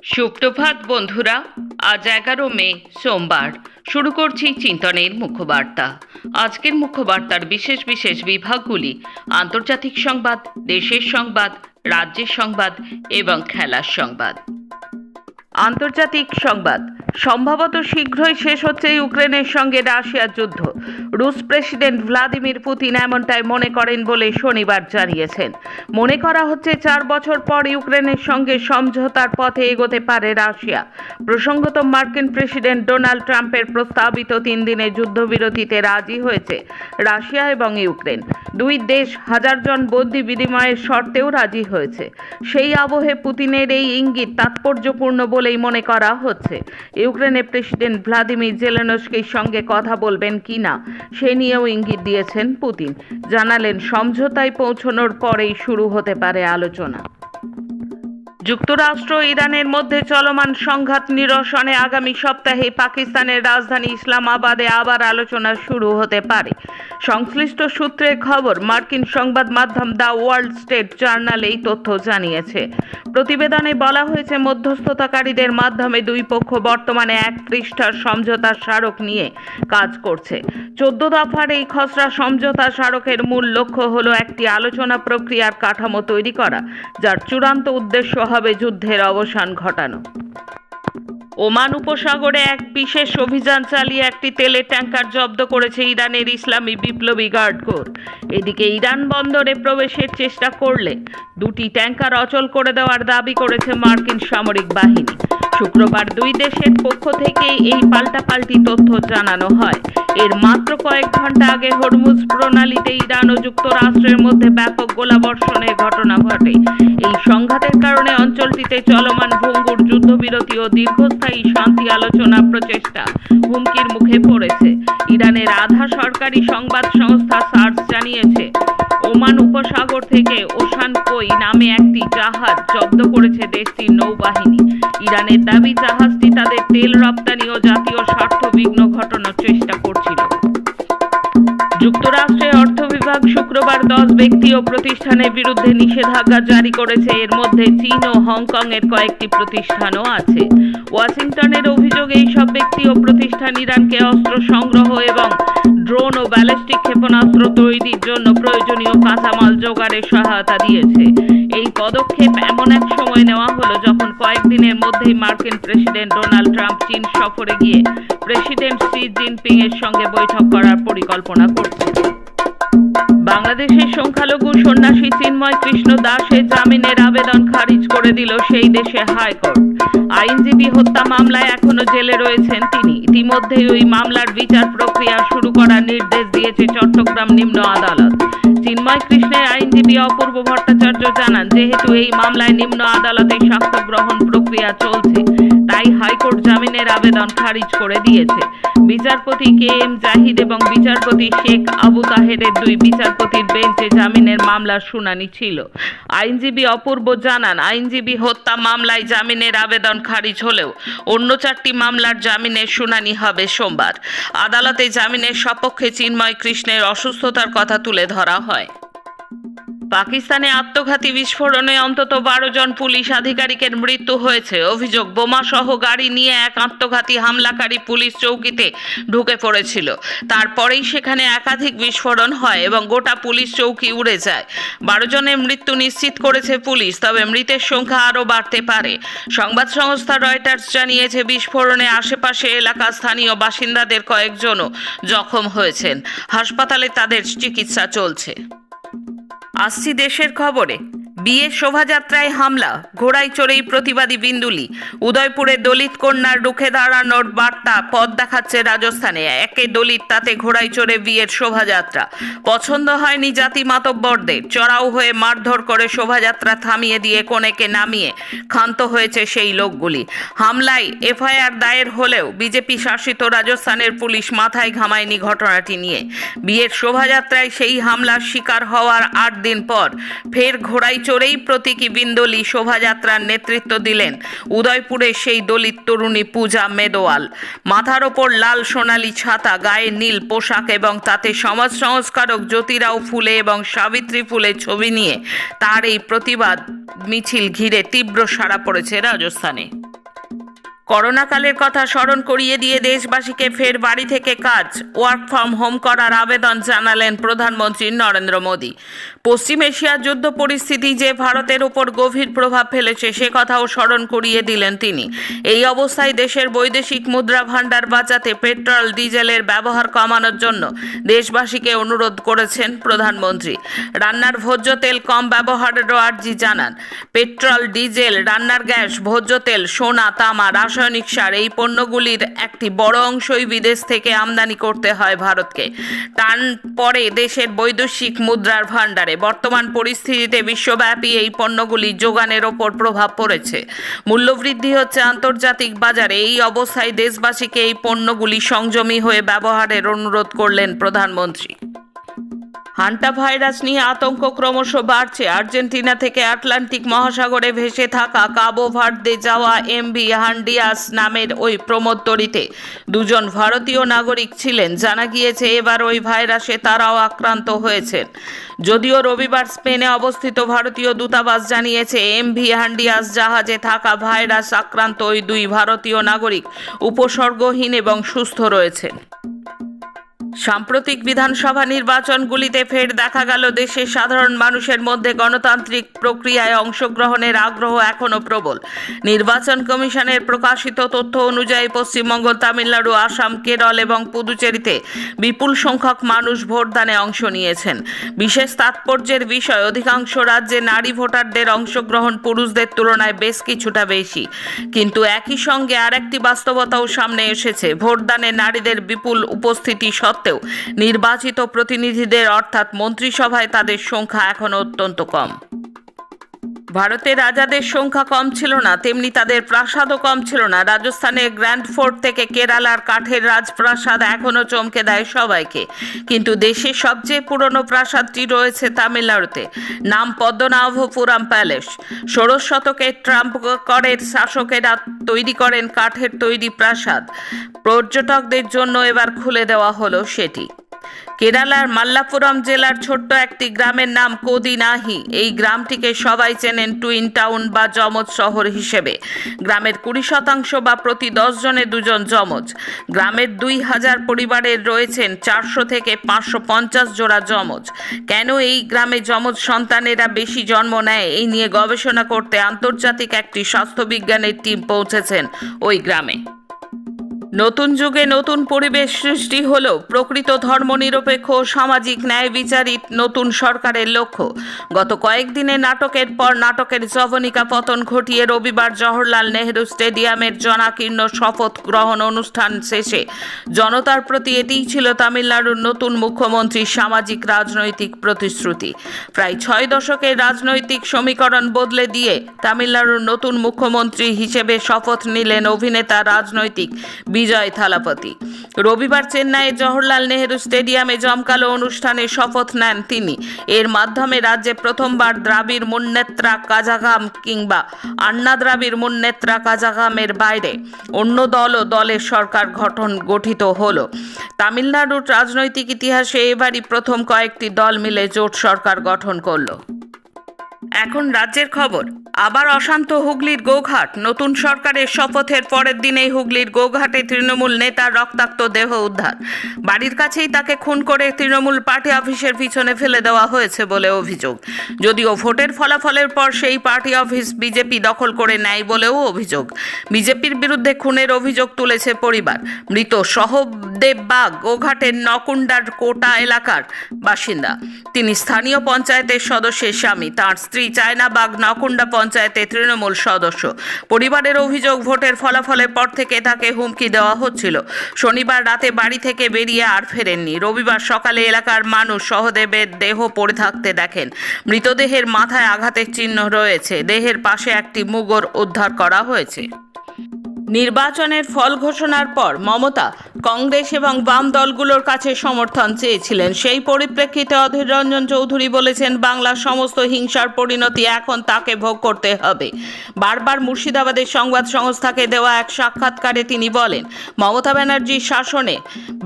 সুপ্রভাত বন্ধুরা। আজ 11 মে সোমবার। শুরু করছি চিন্তনের মুখ্যবার্তা। আজকের মুখ্যবার্তার বিশেষ বিশেষ বিভাগগুলি: আন্তর্জাতিক সংবাদ, দেশের সংবাদ, রাজ্যের সংবাদ এবং খেলার সংবাদ। আন্তর্জাতিক সংবাদ। সম্ভবত শীঘ্রই শেষ হচ্ছে ইউক্রেনের সঙ্গে রাশিয়ার যুদ্ধ। রুশ প্রেসিডেন্ট ভ্লাদিমির পুতিন এমনটাই মনে করেন বলে শনিবার জানিয়েছেন। মনে করা হচ্ছে 4 বছর পর ইউক্রেনের সঙ্গে সমঝোতার পথে এগোতে পারে রাশিয়া। প্রসঙ্গত, মার্কিন প্রেসিডেন্ট ডোনাল্ড ট্রাম্পের প্রস্তাবিত 3 দিনের যুদ্ধবিরতিতে রাজি হয়েছে রাশিয়া এবং ইউক্রেন। দুই দেশ 1000 জন বন্দী বিনিময়ের শর্তেও রাজি হয়েছে। সেই আবহে পুতিনের এই ইঙ্গিত তাৎপর্যপূর্ণ বলেই মনে করা হচ্ছে। ইউক্রেনের প্রেসিডেন্ট ভ্লাদিমির জেলেনস্কির সঙ্গে কথা বলবেন কিনা সে নিয়েও ইঙ্গিত দিয়েছেন পুতিন। জানালেন, সমঝোতায় পৌঁছানোর পরেই শুরু হতে পারে আলোচনা। যুক্তরাষ্ট্র ও ইরানের মধ্যে চলমান সংঘাত নিরসনে আগামী সপ্তাহে পাকিস্তানের রাজধানী ইসলামাবাদে আবার আলোচনা শুরু হতে পারে। সংশ্লিষ্ট সূত্রের খবর। মার্কিন সংবাদ মাধ্যম দ্য ওয়াল স্ট্রিট জার্নাল এই তথ্য জানিয়েছে। প্রতিবেদনে বলা হয়েছে, মধ্যস্থতাকারীদের মাধ্যমে দুই পক্ষ বর্তমানে 1 পৃষ্ঠার সমঝোতা স্মারক নিয়ে কাজ করছে। 14 দফার এই খসড়া সমঝোতা স্মারকের মূল লক্ষ্য হল একটি আলোচনা প্রক্রিয়ার কাঠামো তৈরি করা, যার চূড়ান্ত উদ্দেশ্য হবে যুদ্ধের অবসান ঘটানো। ওমান উপসাগরে এক বিশেষ অভিযান চালিয়ে একটি তেলের ট্যাঙ্কার জব্দ করেছে ইরানের ইসলামী বিপ্লবী গার্ড কোর। এদিকে ইরান বন্দরে প্রবেশের চেষ্টা করলে 2টি ট্যাঙ্কার অচল করে দেওয়ার দাবি করেছে মার্কিন সামরিক বাহিনী। শুক্রবার দুই দেশের পক্ষ থেকে এই পাল্টাপাল্টি তথ্য জানানো হয়। এর মাত্র কয়েক ঘন্টা আগে হরমুজ প্রণালীতে ইরান ও যুক্তরাষ্ট্রের মধ্যে ব্যাপক গোলাবর্ষণের ঘটনা ঘটে। এই সংঘাতের কারণে অঞ্চলটিতে চলমান ভঙ্গুর যুদ্ধবিরতি ও দীর্ঘস্থায়ী শান্তি আলোচনা প্রচেষ্টা হুমকির মুখে পড়েছে। ইরানের আধা সরকারি সংবাদ সংস্থা সার্স জানিয়েছে, ওমান উপসাগর থেকে ওশান কই নামে একটি জাহাজ জব্দ করেছে দেশটির নৌবাহিনী। ইরানের দাবি, জাহাজটি তাদের তেল রপ্তানি ও জাতীয় স্বার্থ বিঘ্ন ঘটানোর চেষ্টা করছিল। যুক্তরাষ্ট্রের অর্থ বিভাগ শুক্রবার 10 ব্যক্তি ও প্রতিষ্ঠানের বিরুদ্ধে নিষেধাজ্ঞা জারি করেছে। এর মধ্যে চীন ও হংকং এর কয়েকটি প্রতিষ্ঠানও আছে। ওয়াশিংটনের অভিযোগ, এই সব ব্যক্তি ও প্রতিষ্ঠান ইরানকে অস্ত্র সংগ্রহ এবং ড্রোন ও ব্যালিস্টিক ক্ষেপণাস্ত্র তৈরির জন্য প্রয়োজনীয় কাঁচামাল জোগাড়ে সহায়তা দিয়েছে। এই পদক্ষেপ এমন এক সময় নেওয়া হলো যখন কয়েকদিনের মধ্যেই মার্কিন প্রেসিডেন্ট ডোনাল্ড ট্রাম্প চীন সফরে গিয়ে প্রেসিডেন্ট শি জিনপিং এর সঙ্গে বৈঠক করার পরিকল্পনা করছে। বাংলাদেশের সংখ্যালঘু সন্ন্যাসী চিন্ময় কৃষ্ণ দাসের জামিনের আবেদন খারিজ করে দিল সেই দেশের হাইকোর্ট। আইনজীবী হত্যা মামলায় এখনো জেলে রয়েছেন তিনি। ইতিমধ্যেই ওই মামলার বিচার প্রক্রিয়া শুরু করার নির্দেশ দিয়েছে চট্টগ্রাম নিম্ন আদালত। চিন্ময় কৃষ্ণের আইনজীবী অপূর্ব ভট্টাচার্য জানান, যেহেতু এই মামলায় নিম্ন আদালতে সাক্ষ্য গ্রহণ প্রক্রিয়া চলছে, তাই হাইকোর্ট জামিনের আবেদন খারিজ করে দিয়েছে। বিচারপতি KM জাহিদ এবং বিচারপতি শেখ আবু তাহেরের 2 বিচারপতির বেঞ্চে জামিনের মামলার শুনানি ছিল। আইনজীবী অপূর্ব জানান, আইনজীবী হত্যা মামলায় জামিনের আবেদন খারিজ হলেও অন্য 4টি মামলার জামিনের শুনানি হবে সোমবার। আদালতে জামিনের সপক্ষে চিন্ময় কৃষ্ণের অসুস্থতার কথা তুলে ধরা হয়। পাকিস্তানে আত্মঘাতী বিস্ফোরণে অন্তত 12 জন পুলিশ আধিকারিকের মৃত্যু হয়েছে। অভিযোগ, বোমাসহ গাড়ি নিয়ে এক আত্মঘাতী হামলাকারী পুলিশ চৌকিতে ঢুকে পড়েছিল। তারপরেই সেখানে একাধিক বিস্ফোরণ হয় এবং গোটা পুলিশ চৌকি উড়ে যায়। 12 জনের মৃত্যু নিশ্চিত করেছে পুলিশ, তবে মৃতের সংখ্যা আরও বাড়তে পারে। সংবাদ সংস্থা রয়টার্স জানিয়েছে, বিস্ফোরণে আশেপাশে এলাকার স্থানীয় বাসিন্দাদের কয়েকজনও জখম হয়েছেন। হাসপাতালে তাদের চিকিৎসা চলছে। আসছি দেশের খবরে। বিয়ের শোভাযাত্রায় হামলা, ঘোড়ায় চড়েই প্রতিবাদী বিন্দুলি। উদয়পুরে দলিত কন্যার রুখে দাঁড়ানোর বার্তা পথ দেখাচ্ছে রাজস্থানে। একে দলিত, তাতে ঘোড়ায় চড়ে বিয়ের শোভাযাত্রা। পছন্দ হয়নি জাতি মাতব্বরদের, চড়াও হয়ে মারধর করে শোভাযাত্রা থামিয়ে দিয়ে কনেকে নামিয়ে ক্ষান্ত হয়েছে সেই লোকগুলি। হামলায় FIR দায়ের হলেও বিজেপি শাসিত রাজস্থানের পুলিশ মাথায় ঘামায়নি ঘটনাটি নিয়ে। বিয়ের শোভাযাত্রায় সেই হামলার শিকার হওয়ার 8 দিন পর ফের ঘোড়ায় চড়েই প্রতীকী বিন্দলি শোভাযাত্রার নেতৃত্ব দিলেন উদয়পুরের সেই দলিত তরুণী পূজা মেদোয়াল। মাথার ওপর লাল সোনালী ছাতা, গায়ে নীল পোশাক এবং তাতে সমাজ সংস্কারক জ্যোতিরাও ফুলে এবং সাবিত্রী ফুলের ছবি নিয়ে তার এই প্রতিবাদ মিছিল ঘিরে তীব্র সাড়া পড়েছে রাজস্থানে। করোনাকালের কথা স্মরণ করিয়ে দিয়ে দেশবাসীকে ফের বাড়ি থেকে কাজ ওয়ার্ক ফ্রম হোম করার আবেদন জানালেন প্রধানমন্ত্রী নরেন্দ্র মোদী। পশ্চিম এশিয়ার যুদ্ধ পরিস্থিতি যে ভারতের উপর গভীর প্রভাব ফেলেছে সে কথাও স্মরণ করিয়ে দিলেন তিনি। এই অবস্থায় দেশের বৈদেশিক মুদ্রা ভান্ডার বাঁচাতে পেট্রোল ডিজেলের ব্যবহার কমানোর জন্য দেশবাসীকে অনুরোধ করেছেন প্রধানমন্ত্রী। রান্নার ভোজ্য তেল কম ব্যবহারেরও আর্জি জানান। পেট্রোল, ডিজেল, রান্নার গ্যাস, ভোজ্য তেল, সোনা, তামা, রাসায়নিক সার এই পণ্যগুলির একটি বড় অংশই বিদেশ থেকে আমদানি করতে হয় ভারতকে। টান পড়ে দেশের বৈদেশিক মুদ্রার ভান্ডারে। বর্তমান পরিস্থিতিতে বিশ্বব্যাপী এই পণ্যগুলি যোগানের ওপর প্রভাব পড়েছে। মূল্যবৃদ্ধি হচ্ছে আন্তর্জাতিক বাজারে। এই অবস্থায় দেশবাসীকে এই পণ্যগুলি সংযমী হয়ে ব্যবহারের অনুরোধ করলেন প্রধানমন্ত্রী। হান্টা ভাইরাস নিয়ে আতঙ্ক ক্রমশ বাড়ছে। আর্জেন্টিনা থেকে আটলান্টিক মহাসাগরে ভেসে থাকা কাবো ভার্দে যাওয়া এমভি হান্ডিয়াস নামের ওই প্রমোদতরীতে দুজন ভারতীয় নাগরিক ছিলেন। জানা গিয়েছে এবার ওই ভাইরাসে তারাও আক্রান্ত হয়েছেন। যদিও রবিবার স্পেনে অবস্থিত ভারতীয় দূতাবাস জানিয়েছে এমভি হান্ডিয়াস জাহাজে থাকা ভাইরাস আক্রান্ত ওই দুই ভারতীয় নাগরিক উপসর্গহীন এবং সুস্থ রয়েছেন। সাম্প্রতিক বিধানসভা নির্বাচনগুলিতে ফের দেখা গেল দেশের সাধারণ মানুষের মধ্যে গণতান্ত্রিক প্রক্রিয়ায় অংশগ্রহণের আগ্রহ এখনও প্রবল। নির্বাচন কমিশনের প্রকাশিত তথ্য অনুযায়ী পশ্চিমবঙ্গ, তামিলনাড়ু, আসাম, কেরল এবং পুদুচেরিতে বিপুল সংখ্যক মানুষ ভোটদানে অংশ নিয়েছেন। বিশেষ তাৎপর্যের বিষয়, অধিকাংশ রাজ্যে নারী ভোটারদের অংশগ্রহণ পুরুষদের তুলনায় বেশ কিছুটা বেশি। কিন্তু একই সঙ্গে আরেকটি বাস্তবতাও সামনে এসেছে। ভোটদানে নারীদের বিপুল উপস্থিতি সত্ত্বেও নির্বাচিত প্রতিনিধিদের অর্থাৎ মন্ত্রিসভায় তাদের সংখ্যা এখনো অত্যন্ত কম। ভারতের রাজাদের সংখ্যা কম ছিল না, তেমনি তাদের প্রাসাদও কম ছিল না। রাজস্থানের গ্র্যান্ড ফোর্ট থেকে কেরালার কাঠের রাজপ্রাসাদ এখনও চমকে দেয় সবাইকে। কিন্তু দেশের সবচেয়ে পুরনো প্রাসাদটি রয়েছে তামিলনাড়ুতে। নাম পদ্মনাভপুরম প্যালেস। ষোড়শ শতকে ট্রাম্পকরের শাসকেরা তৈরি করেন কাঠের তৈরি প্রাসাদ। পর্যটকদের জন্য এবার খুলে দেওয়া হলো সেটি। কেরালার মাল্লাপুরম জেলার ছোট্ট একটি গ্রামের নাম কোদিনাহি। এই গ্রামটিকে সবাই চেনেন টুইন টাউন বা যমজ শহর হিসেবে। গ্রামের 20% বা প্রতি 10 জনে 2 জন যমজ। গ্রামের 2000 পরিবারের রয়েছেন 400 থেকে 550 জোড়া যমজ। কেন এই গ্রামে যমজ সন্তানেরা বেশি জন্ম নেয় এই নিয়ে গবেষণা করতে আন্তর্জাতিক একটি স্বাস্থ্যবিজ্ঞানের টিম পৌঁছেছেন ওই গ্রামে। নতুন যুগে নতুন পরিবেশ সৃষ্টি হলো প্রকৃত ধর্মনিরপেক্ষ ও সামাজিক ন্যায় বিচারিত নতুন সরকারের লক্ষ্য। গত কয়েকদিনে নাটকের পর নাটকের জবনিকা পতন ঘটিয়ে রবিবার জওহরলাল নেহরু স্টেডিয়ামের জনাকীর্ণ শপথ গ্রহণ অনুষ্ঠান শেষে জনতার প্রতি এটিই ছিল তামিলনাড়ুর নতুন মুখ্যমন্ত্রীর সামাজিক রাজনৈতিক প্রতিশ্রুতি। প্রায় 6 দশকের রাজনৈতিক সমীকরণ বদলে দিয়ে তামিলনাড়ুর নতুন মুখ্যমন্ত্রী হিসেবে শপথ নিলেন অভিনেতা রাজনৈতিক বিজয় থালাপতি। রবিবার চেন্নাইয়ে জওহরলাল নেহরু স্টেডিয়ামে জমকালো অনুষ্ঠানে শপথ নেন তিনি। এর মাধ্যমে রাজ্যে প্রথমবার দ্রাবিড় মুন্নেত্রা কাজাগাম কিংবা আন্না দ্রাবিড় মুন্নেত্রা কাজাগামের বাইরে অন্য দল ও দলের সরকার গঠিত হলো। তামিলনাড়ুর রাজনৈতিক ইতিহাসে এবারই প্রথম কয়েকটি দল মিলে জোট সরকার গঠন করলো। এখন রাজ্যের খবর। আবার অশান্ত হুগলির গোঘাট। নতুন সরকারের শপথের পরের দিনেই হুগলির গোঘাটে তৃণমূল নেতার রক্তাক্ত দেহ উদ্ধার। বাড়ির কাছেই তাকে খুন করে তৃণমূল পার্টি অফিসের পিছনে ফেলে দেওয়া হয়েছে বলে অভিযোগ। যদিও ভোটের ফলাফলের পর সেই পার্টি অফিস বিজেপি দখল করে নেয় বলেও অভিযোগ। বিজেপির বিরুদ্ধে খুনের অভিযোগ তুলেছে পরিবার। মৃত সহদেব বাগ গোঘাটের নকুন্ডার কোটা এলাকার বাসিন্দা। তিনি স্থানীয় পঞ্চায়েতের সদস্যের স্বামী। তাঁর স্ত্রী চায়না বাগ নকুন্ডা পঞ্চায়েতে তৃণমূল সদস্য। পরিবারের অভিযোগ, ভোটের ফলাফলের পর থেকে তাকে হুমকি দেওয়া হচ্ছিল। শনিবার রাতে বাড়ি থেকে বেরিয়ে আর ফেরেননি। রবিবার সকালে এলাকার মানুষ সহদেবের দেহ পড়ে থাকতে দেখেন। মৃতদেহের মাথায় আঘাতের চিহ্ন রয়েছে। দেহের পাশে একটি মুগুর উদ্ধার করা হয়েছে। নির্বাচনের ফল ঘোষণার পর মমতা কংগ্রেস এবং বাম দলগুলোর কাছে সমর্থন চেয়েছিলেন। সেই পরিপ্রেক্ষিতে অধীর রঞ্জন চৌধুরী বলেছেন, বাংলার সমস্ত হিংসার পরিণতি এখন তাকে ভোগ করতে হবে। বারবার মুর্শিদাবাদের সংবাদ সংস্থাকে দেওয়া এক সাক্ষাৎকারে তিনি বলেন, মমতা ব্যানার্জির শাসনে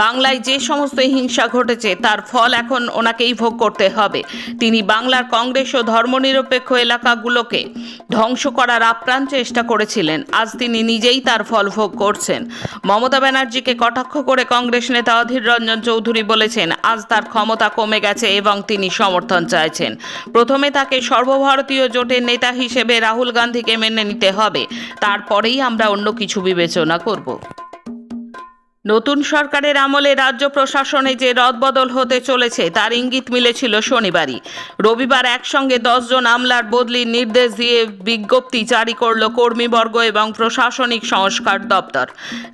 বাংলায় যে সমস্ত হিংসা ঘটেছে তার ফল এখন ওনাকেই ভোগ করতে হবে। তিনি বাংলার কংগ্রেস ও ধর্মনিরপেক্ষ এলাকাগুলোকে ধ্বংস করার আপ্রাণ চেষ্টা করেছিলেন। আজ তিনি নিজেই তার ফল ভোগ করছেন। মমতা ব্যানার্জিকে কটাক্ষ করে কংগ্রেস নেতা অধীর রঞ্জন চৌধুরী বলেছেন, আজ তার ক্ষমতা কমে গেছে এবং তিনি সমর্থন চাইছেন। প্রথমে তাকে সর্বভারতীয় জোটের নেতা হিসেবে রাহুল গান্ধীকে মেনে নিতে হবে, তারপরেই আমরা অন্য কিছু বিবেচনা করব। নতুন সরকারের আমলে রাজ্য প্রশাসনে যে রদবদল হতে চলেছে তার ইঙ্গিত মিলেছিল শনিবারই। রবিবার একসঙ্গে 10 জন আমলার বদলির নির্দেশ দিয়ে বিজ্ঞপ্তি জারি করল কর্মীবর্গ এবং প্রশাসনিক সংস্কার দপ্তর।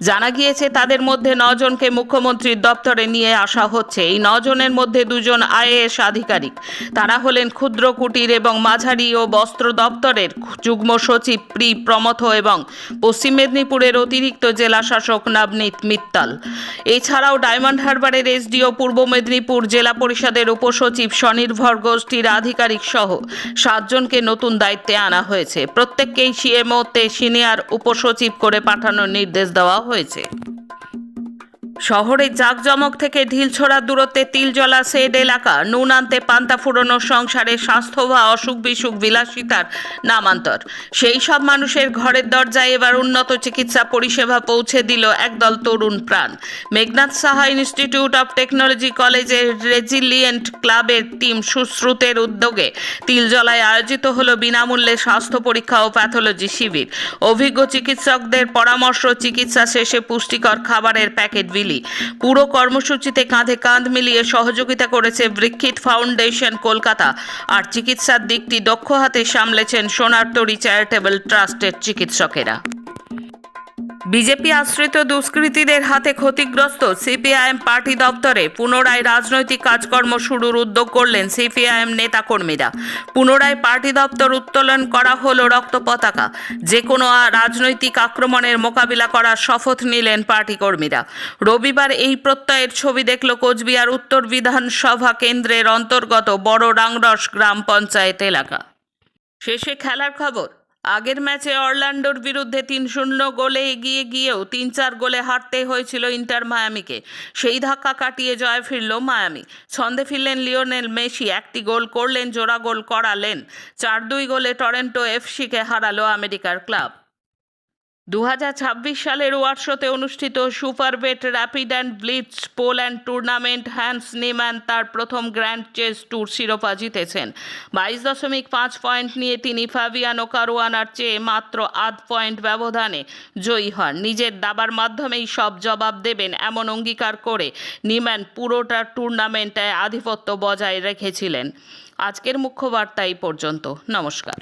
জানা গিয়েছে তাদের মধ্যে 9 জনকে মুখ্যমন্ত্রীর দপ্তরে নিয়ে আসা হচ্ছে। এই 9 জনের মধ্যে 2 জন আইএএস আধিকারিক। তারা হলেন ক্ষুদ্র কুটির এবং মাঝারি ও বস্ত্র দপ্তরের যুগ্ম সচিব প্রি প্রমথ এবং পশ্চিম মেদিনীপুরের অতিরিক্ত জেলা শাসক নবনীত মিত্তল। এছাড়াও ডায়মন্ড হারবারের এসডিও, পূর্ব মেদিনীপুর জেলা পরিষদের উপসচিব, স্বনির্ভর গোষ্ঠীর আধিকারিক সহ 7 জনকে নতুন দায়িত্বে আনা হয়েছে। প্রত্যেককেই সিএমওতে সিনিয়র উপসচিব করে পাঠানোর নির্দেশ দেওয়া হয়েছে। শহরের জাঁকজমক থেকে ঢিলছোড়ার দূরত্বে তিলজলা শেড এলাকা, নুন আনতে পান্তা ফুরোনোর সংসারে স্বাস্থ্য বা অসুখ বিসুখ বিলাসিতার নামান্তর। সেই সব মানুষের ঘরের দরজায় এবার উন্নত চিকিৎসা পরিষেবা পৌঁছে দিল একদল তরুণ প্রাণ। Meghnad Saha institute of technology কলেজের রেজিলিয়েন্ট ক্লাবের টিম সুশ্রুতের উদ্যোগে তিলজলায় আয়োজিত হলো বিনামূল্যে স্বাস্থ্য পরীক্ষা ও প্যাথোলজি শিবির। অভিজ্ঞ চিকিৎসকদের পরামর্শ, চিকিৎসা শেষে পুষ্টিকর খাবারের প্যাকেট বিলি। পুরো কর্মসূচিতে কাঁধে কাঁধ মিলিয়ে সহযোগিতা করেছে বৃক্ষিত ফাউন্ডেশন কলকাতা। আর চিকিৎসার দিকটি দক্ষ হাতে সামলেছেন সোনারতরী চ্যারিটেবল ট্রাস্টের চিকিৎসকেরা। বিজেপি আশ্রিত দুষ্কৃতীদের হাতে ক্ষতিগ্রস্ত সিপিআইএম পার্টি দপ্তরে পুনরায় রাজনৈতিক কাজকর্ম শুরুর উদ্যোগ করলেন সিপিআইএম নেতাকর্মীরা। পুনরায় পার্টি দপ্তর উত্তোলন করা হলো রক্ত পতাকা। যে কোনো রাজনৈতিক আক্রমণের মোকাবিলা করার শপথ নিলেন পার্টি কর্মীরা। রবিবার এই প্রত্যয়ের ছবি দেখল কোচবিহার উত্তর বিধানসভা কেন্দ্রের অন্তর্গত বড় রাংরস গ্রাম পঞ্চায়েত এলাকা। শেষে খেলার খবর। আগের ম্যাচে অরল্যান্ডোর বিরুদ্ধে 3-0 গোলে এগিয়ে গিয়েও 3-4 গোলে হারতে হয়েছিল ইন্টার মায়ামিকে। সেই ধাক্কা কাটিয়ে জয় ফিরল মায়ামি। ছন্দে ফিরলেন লিওনেল মেসি, একটি গোল করলেন, জোড়া গোল করালেন। 4-2 গোলে টরন্টো এফসিকে হারালো আমেরিকার ক্লাব। 2026 সালের ওয়ার্সোতে অনুষ্ঠিত Superbet rapid and blitz Poland tournament Hans Niemann তার প্রথম গ্র্যান্ড চেস ট্যুর শিরোপা জিতেছেন। 22.5 পয়েন্ট নিয়ে তিনি ফাবিয়ানো কারুয়ানার চেয়ে মাত্র 8 পয়েন্ট ব্যবধানে জয়ী হন। নিজের দাবার মাধ্যমেই সব জবাব দেবেন এমন অঙ্গীকার করে নিম্যান পুরোটা টুর্নামেন্টে আধিপত্য বজায় রেখেছিলেন। আজকের মুখ্য বার্তা এই পর্যন্ত। নমস্কার।